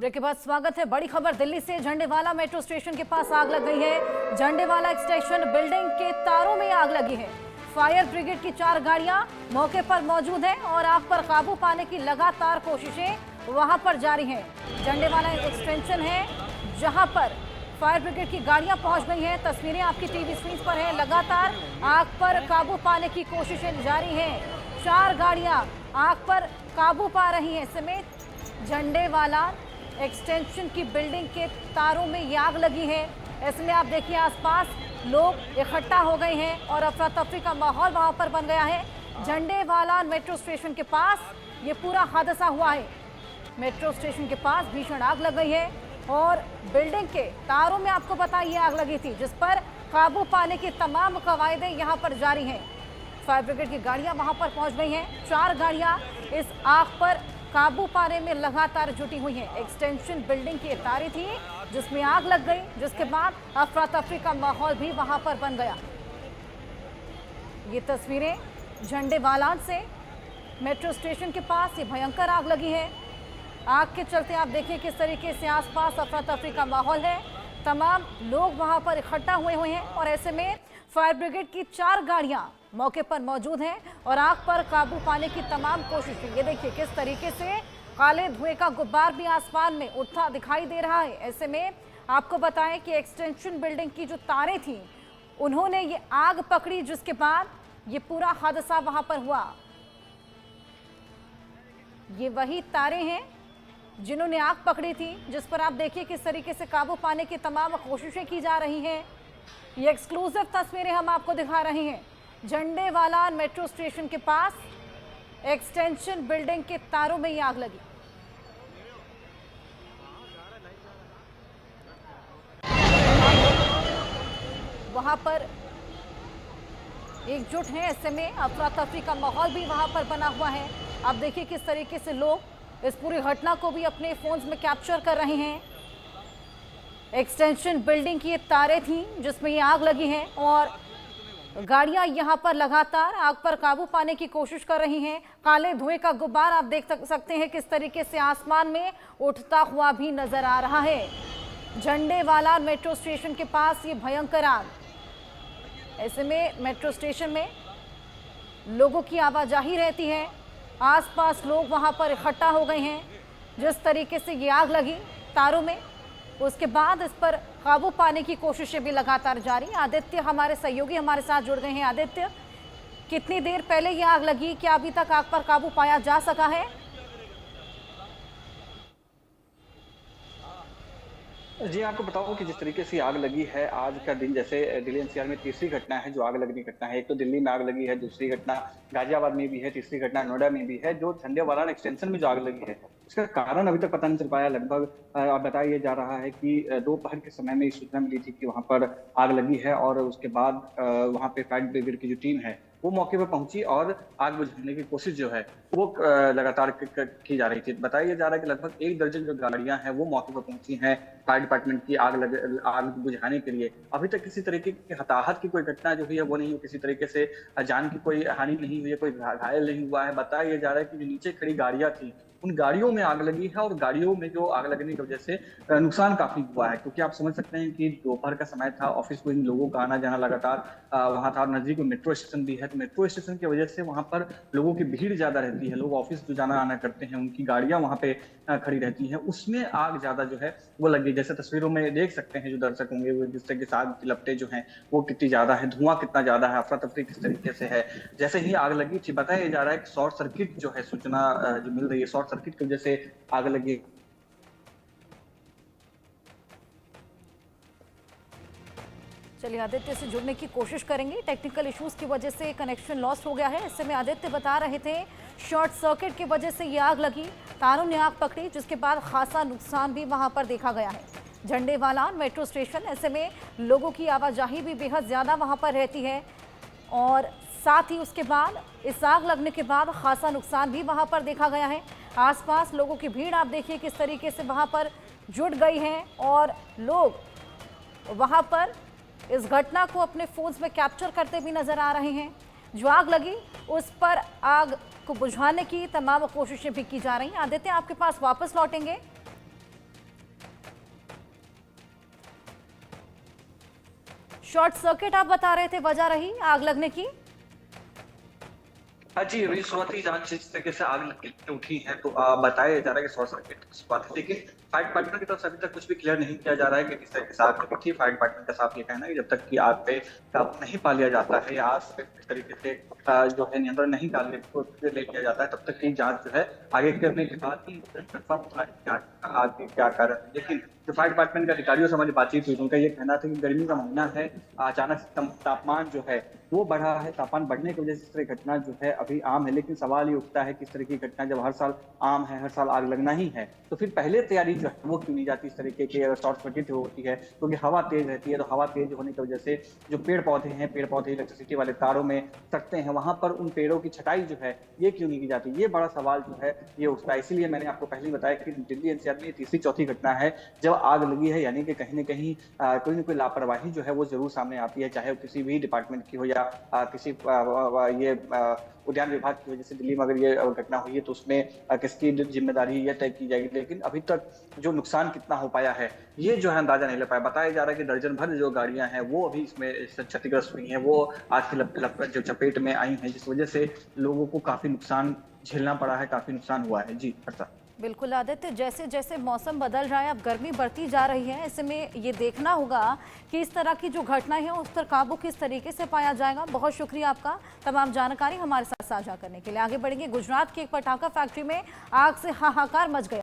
Break के बाद स्वागत है। बड़ी खबर दिल्ली से। झंडेवाला मेट्रो स्टेशन के पास आग लग गई है। झंडेवाला एक्सटेंशन बिल्डिंग के तारों में आग लगी है। फायर ब्रिगेड की 4 गाड़ियां मौके पर मौजूद हैं और आग पर काबू पाने की लगातार कोशिशें वहां पर जारी हैं। झंडेवाला एक्सटेंशन है जहां पर फायर ब्रिगेड की गाड़ियां पहुंच गई हैं। तस्वीरें आपकी टीवी स्क्रीन पर हैं। लगातार आग पर काबू पाने की कोशिशें जारी हैं। 4 गाड़ियां आग पर काबू पा रही हैं। समेत झंडेवाला एक्सटेंशन की बिल्डिंग के तारों में ये आग लगी है। इसमें आप देखिए आसपास लोग इकट्ठा हो गए हैं और अफरा तफरी का माहौल वहां पर बन गया है। झंडेवाला मेट्रो स्टेशन के पास ये पूरा हादसा हुआ है। मेट्रो स्टेशन के पास भीषण आग लग गई है और बिल्डिंग के तारों में आपको पता ये आग लगी थी, जिस पर काबू पाने की तमाम कवायदें यहाँ पर जारी हैं। फायर ब्रिगेड की गाड़ियां वहां पर पहुंच गई हैं। 4 गाड़ियां इस आग पर काबू पाने में लगातार जुटी हुई हैं। एक्सटेंशन बिल्डिंग की तारें थी जिसमें आग लग गई, जिसके बाद अफरा तफरी का माहौल भी वहां पर बन गया। ये तस्वीरें झंडेवाला से मेट्रो स्टेशन के पास ये भयंकर आग लगी है। आग के चलते आप देखिए किस तरीके से आसपास अफरा तफरी का माहौल है। तमाम लोग वहां पर इकट्ठा हुए हैं और ऐसे में फायर ब्रिगेड की 4 गाड़ियां मौके पर मौजूद हैं और आग पर काबू पाने की तमाम कोशिशें। ये देखिए किस तरीके से काले धुएं का गुब्बार भी आसमान में उठता दिखाई दे रहा है। ऐसे में आपको बताएं कि एक्सटेंशन बिल्डिंग की जो तारें थी उन्होंने ये आग पकड़ी, जिसके बाद ये पूरा हादसा वहां पर हुआ। ये वही तारें हैं जिन्होंने आग पकड़ी थी, जिस पर आप देखिए किस तरीके से काबू पाने की तमाम कोशिशें की जा रही हैं। ये एक्सक्लूसिव तस्वीरें हम आपको दिखा रहे हैं। झंडेवाला मेट्रो स्टेशन के पास एक्सटेंशन बिल्डिंग के तारों में ये आग लगी। वहां पर एकजुट हैं। ऐसे में अफरा तफरी का माहौल भी वहां पर बना हुआ है। आप देखिए किस तरीके से लोग इस पूरी घटना को भी अपने फोन्स में कैप्चर कर रहे हैं। एक्सटेंशन बिल्डिंग की ये तारें थी जिसमें ये आग लगी है और गाड़ियां यहां पर लगातार आग पर काबू पाने की कोशिश कर रही हैं। काले धुएं का गुब्बार आप देख सकते हैं किस तरीके से आसमान में उठता हुआ भी नजर आ रहा है। झंडेवाला मेट्रो स्टेशन के पास ये भयंकर आग। ऐसे में मेट्रो स्टेशन में लोगों की आवाजाही रहती है। आसपास लोग वहां पर इकट्ठा हो गए हैं। जिस तरीके से ये आग लगी तारों में, उसके बाद इस पर काबू पाने की कोशिशें भी लगातार जारी। आदित्य हमारे सहयोगी हमारे साथ जुड़ गए हैं। आदित्य, कितनी देर पहले ये आग लगी? क्या अभी तक आग पर काबू पाया जा सका है? जी, आपको बताऊं कि जिस तरीके से आग लगी है आज का दिन, जैसे दिल्ली एनसीआर में तीसरी घटना है जो आग लगने की घटना है। एक तो दिल्ली में आग लगी है, दूसरी घटना गाजियाबाद में भी है, तीसरी घटना नोएडा में भी है। जो झंडेवाला एक्सटेंशन में जो आग लगी है इसका कारण अभी तक पता नहीं चल पाया। लगभग बताया जा रहा है कि दोपहर के समय में सूचना मिली थी कि वहां पर आग लगी है और उसके बाद वहां पे फायर ब्रिगेड की जो टीम है वो मौके पर पहुंची और आग बुझाने की कोशिश जो है वो लगातार की जा रही थी। बताया जा रहा है कि लगभग 1 दर्जन जो गाड़ियां हैं वो मौके पर पहुंची हैं फायर डिपार्टमेंट की आग बुझाने के लिए। अभी तक किसी तरीके की हताहत की कोई घटना जो हुई है वो नहीं हुई, किसी तरीके से जान की कोई हानि नहीं हुई है, कोई घायल नहीं हुआ है। बताया जा रहा है कि जो नीचे खड़ी गाड़ियां थी उन गाड़ियों में आग लगी है और गाड़ियों में जो आग लगने की वजह से नुकसान काफी हुआ है, क्योंकि आप समझ सकते हैं कि दोपहर का समय था, ऑफिस गोइंग लोगों का आना जाना लगातार वहां था। नजदीक में मेट्रो स्टेशन भी है, तो मेट्रो स्टेशन की वजह से वहां पर लोगों की भीड़ ज्यादा रहती है। लोग ऑफिस जो जाना आना करते हैं उनकी गाड़ियां वहां पे खड़ी रहती हैं, उसमें आग ज्यादा जो है वो लगी। जैसे तस्वीरों में देख सकते हैं जो दर्शक होंगे वो, जिस तरह की आग की लपटें जो हैं वो कितनी ज्यादा है, धुआं कितना ज्यादा है, अफरा तफरी किस तरीके से है। जैसे ही आग लगी थी बताया जा रहा है कि शॉर्ट सर्किट जो है सूचना जो मिल रही है, शॉर्ट सर्किट की वजह से आग लगी। चलिए आदित्य से जुड़ने की कोशिश करेंगे। टेक्निकल इश्यूज की वजह से कनेक्शन लॉस्ट हो गया है। ऐसे में आदित्य बता रहे थे शॉर्ट सर्किट की वजह से ये आग लगी, तारों ने आग पकड़ी, जिसके बाद खासा नुकसान भी वहां पर देखा गया है। झंडेवाला मेट्रो स्टेशन, ऐसे में लोगों की आवाजाही भी बेहद ज़्यादा वहां पर रहती है और साथ ही उसके बाद इस आग लगने के बाद खासा नुकसान भी वहां पर देखा गया है। आसपास लोगों की भीड़ आप देखिए किस तरीके से वहां पर जुट गई है और लोग वहां पर इस घटना को अपने फोन्स में कैप्चर करते भी नजर आ रहे हैं। जो आग लगी उस पर आग को बुझाने की तमाम कोशिशें भी की जा रही हैं। आदित्य, आपके पास वापस लौटेंगे। शॉर्ट सर्किट आप बता रहे थे वजह रही आग लगने की। हाँ जी, अभी शुरुआती जांच जिस तरीके से आग उठी है तो बताया जा रहा है कि शॉर्ट सर्किट की बात है, लेकिन फायर डिपार्टमेंट की तरफ से अभी तक कुछ भी क्लियर नहीं किया जा रहा है कि किस तरीके से आग लगी थी। फायर डिपार्टमेंट का साफ ये कहना है कि जब तक कि आग पे काबू नहीं पा लिया जाता है या आग पे इस तरीके से जो है नियंत्रण नहीं ले लिया जाता है, तब तक की जांच जो है आगे करने के बाद ही कंफर्म होगा कि आग के क्या कारण है। लेकिन जो फायर डिपार्टमेंट के अधिकारियों से हमारी बातचीत हुई, उनका ये कहना था कि गर्मी का महीना है, अचानक तापमान जो है वो बढ़ा है। तापमान बढ़ने की वजह से इस तरह की घटना जो है अभी आम है, लेकिन सवाल ये उठता है कि इस तरह की घटना जब हर साल आम है, हर साल आग लगना ही है, तो फिर पहले तैयारी जो है वो क्यों नहीं जाती इस तरीके की। अगर शॉर्ट सर्किट होती है क्योंकि हवा तेज रहती है, तो हवा तेज होने की वजह से जो पेड़ पौधे इलेक्ट्रिसिटी वाले तारों में सटते हैं, वहां पर उन पेड़ों की छटाई जो है ये क्यों नहीं की जाती, ये बड़ा सवाल जो है ये उठता है। इसीलिए मैंने आपको पहले ही बताया कि दिल्ली एनसीआर में तीसरी चौथी घटना है जब आग लगी है, यानी कि कहीं न कहीं कोई न कोई लापरवाही जो है वो जरूर सामने आती है, चाहे वो किसी भी डिपार्टमेंट की हो या किसी उद्यान विभाग की वजह से दिल्ली में अगर ये घटना हुई है तो उसमें किसकी जिम्मेदारी ये तय की जाएगी। लेकिन अभी तक जो नुकसान कितना हो पाया है ये जो है अंदाजा नहीं लग पाया। बताया जा रहा है कि दर्जन भर जो गाड़ियां हैं वो अभी इसमें क्षतिग्रस्त हुई हैं, वो आग की जो चपेट में आई हैं, जिस वजह से लोगों को काफी नुकसान झेलना पड़ा है, काफी नुकसान हुआ है। जी हर्षा। बिल्कुल आदित्य, जैसे जैसे मौसम बदल रहा है, अब गर्मी बढ़ती जा रही है, ऐसे में ये देखना होगा कि इस तरह की जो घटनाएं हैं उस पर काबू किस तरीके से पाया जाएगा। बहुत शुक्रिया आपका तमाम जानकारी हमारे साथ साझा करने के लिए। आगे बढ़ेंगे। गुजरात की एक पटाखा फैक्ट्री में आग से हाहाकार मच गया।